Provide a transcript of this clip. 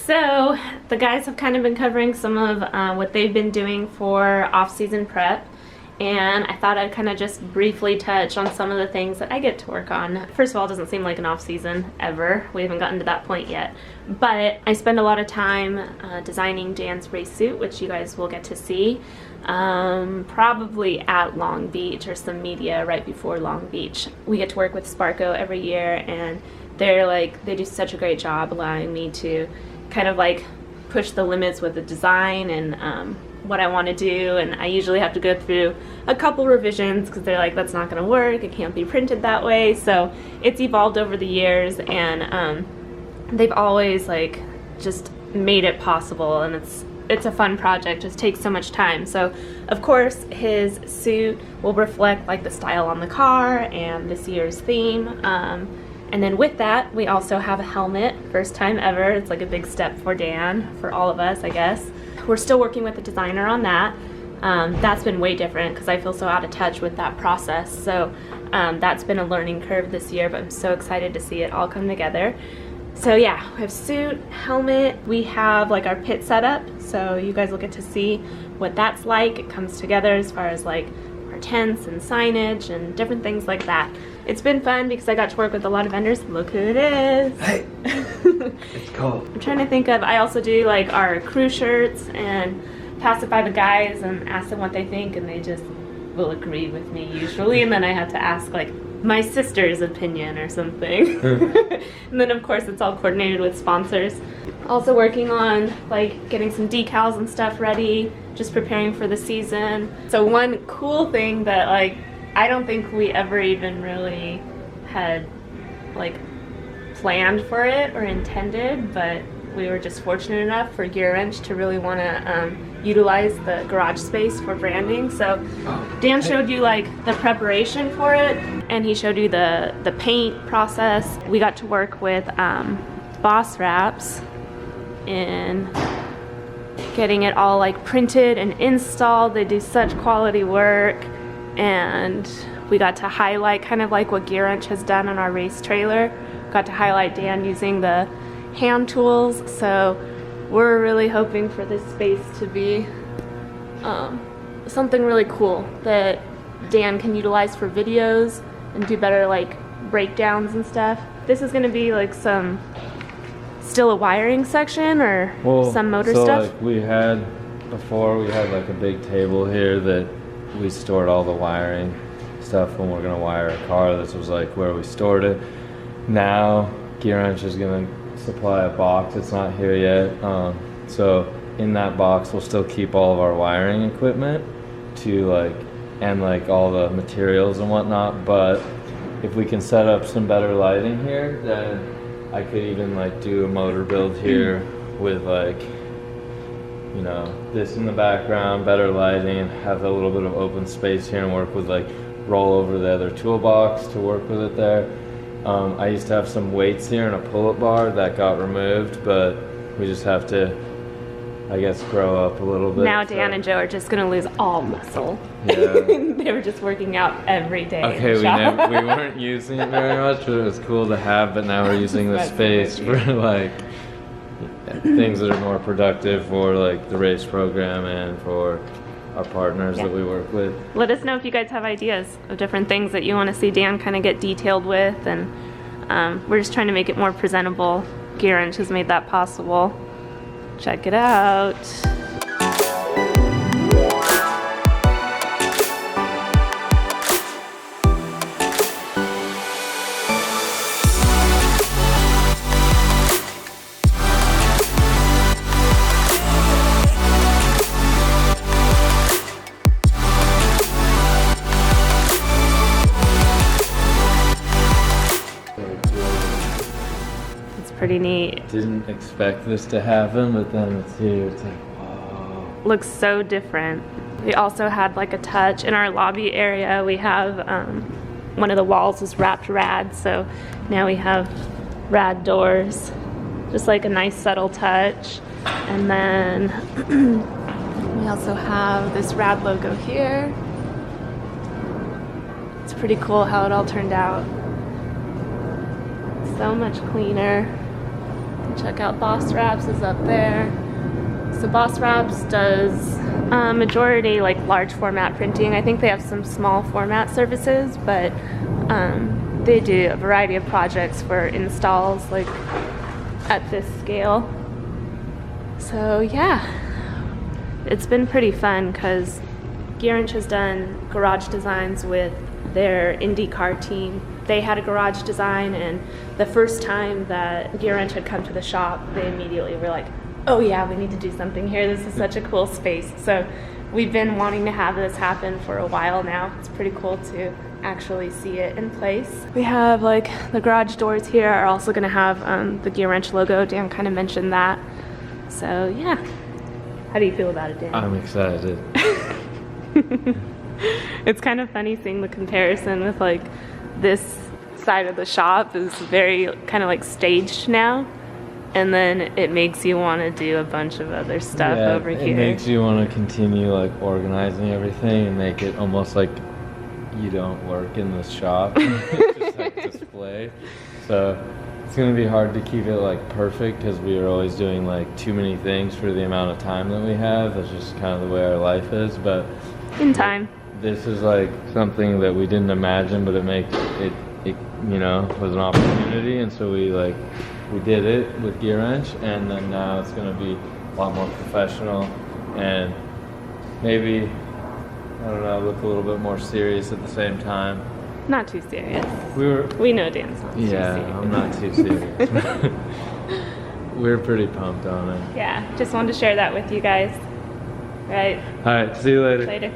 So the guys have kind of been covering some of what they've been doing for off-season prep, and I thought I'd kind of just briefly touch on some of the things that I get to work on. First of all, it doesn't seem like an off-season ever. We haven't gotten to that point yet, but I spend a lot of time designing Dan's race suit, which you guys will get to see probably at Long Beach or some media right before Long Beach. We get to work with Sparco every year, and they do such a great job allowing me to kind of like push the limits with the design and what I want to do, and I usually have to go through a couple revisions because they're like, that's not going to work, it can't be printed that way. So it's evolved over the years, and they've always like just made it possible, and it's a fun project. It just takes so much time. So of course his suit will reflect like the style on the car and this year's theme. And then with that, we also have a helmet, first time ever. It's like a big step for Dan, for all of us, I guess. We're still working with the designer on that. That's been way different because I feel so out of touch with that process. So that's been a learning curve this year, but I'm so excited to see it all come together. So yeah, we have suit, helmet, we have like our pit setup, so you guys will get to see what that's like. It comes together as far as like our tents and signage and different things like that. It's been fun because I got to work with a lot of vendors. Look who it is. Hey, it's cold. I'm trying to think of, I also do like our crew shirts and pass it by the guys and ask them what they think, and they just will agree with me usually, and then I have to ask like my sister's opinion or something. And then of course it's all coordinated with sponsors. Also working on like getting some decals and stuff ready, just preparing for the season. So one cool thing that like I don't think we ever even really had like planned for it or intended, but we were just fortunate enough for GEARWRENCH to really want to utilize the garage space for branding. So Dan showed you like the preparation for it, and he showed you the paint process. We got to work with Boss Wraps in getting it all like printed and installed. They do such quality work, and we got to highlight kind of like what GEARWRENCH has done on our race trailer. Got to highlight Dan using the hand tools, so we're really hoping for this space to be something really cool that Dan can utilize for videos and do better like breakdowns and stuff. This is going to be like still a wiring section or some motor stuff? Like we had like a big table here that we stored all the wiring stuff when we're going to wire a car. This was like where we stored it. Now GEARWRENCH is going to supply a box. It's not here yet, so in that box we'll still keep all of our wiring equipment and all the materials and whatnot. But if we can set up some better lighting here, then I could even like do a motor build here with like, you know, this in the background, better lighting, and have a little bit of open space here and work with like roll over the other toolbox to work with it there. I used to have some weights here and a pull-up bar that got removed, but we just have to, I guess, grow up a little bit. Now Dan and Joe are just going to lose all muscle. Yeah. They were just working out every day. Okay, we weren't using it very much, but it was cool to have, but now we're using the space for like things that are more productive for like the race program and for our partners that we work with. Let us know if you guys have ideas of different things that you want to see Dan kind of get detailed with, and we're just trying to make it more presentable. GEARWRENCH has made that possible. Check it out. Pretty neat. Didn't expect this to happen, but then it's here. It's like, whoa. Looks so different. We also had like a touch in our lobby area. We have one of the walls is wrapped rad, so now we have rad doors. Just like a nice subtle touch. And then we also have this rad logo here. It's pretty cool how it all turned out. So much cleaner. Check out Boss Wraps is up there. So Boss Wraps does majority like large format printing. I think they have some small format services, but they do a variety of projects for installs like at this scale. So yeah, it's been pretty fun because GEARWRENCH has done garage designs with their IndyCar team. They had a garage design, and the first time that GEARWRENCH had come to the shop, they immediately were like, oh yeah, we need to do something here. This is such a cool space. So we've been wanting to have this happen for a while now. It's pretty cool to actually see it in place. We have like the garage doors here are also going to have the GEARWRENCH logo. Dan kind of mentioned that. So yeah. How do you feel about it, Dan? I'm excited. It's kind of funny seeing the comparison with like this side of the shop is very kind of like staged now, and then it makes you want to do a bunch of other stuff over here. It makes you want to continue like organizing everything and make it almost like you don't work in the shop. It's just like display. So it's going to be hard to keep it like perfect because we are always doing like too many things for the amount of time that we have. That's just kind of the way our life is. But in time. This is like something that we didn't imagine, but it you know, was an opportunity, and so we did it with GEARWRENCH, and then now it's going to be a lot more professional and maybe, I don't know, look a little bit more serious at the same time. Not too serious. We know Dan's not too serious. Yeah, I'm not too serious. We're pretty pumped on it. Yeah, just wanted to share that with you guys. Right. All right, see you later. Later.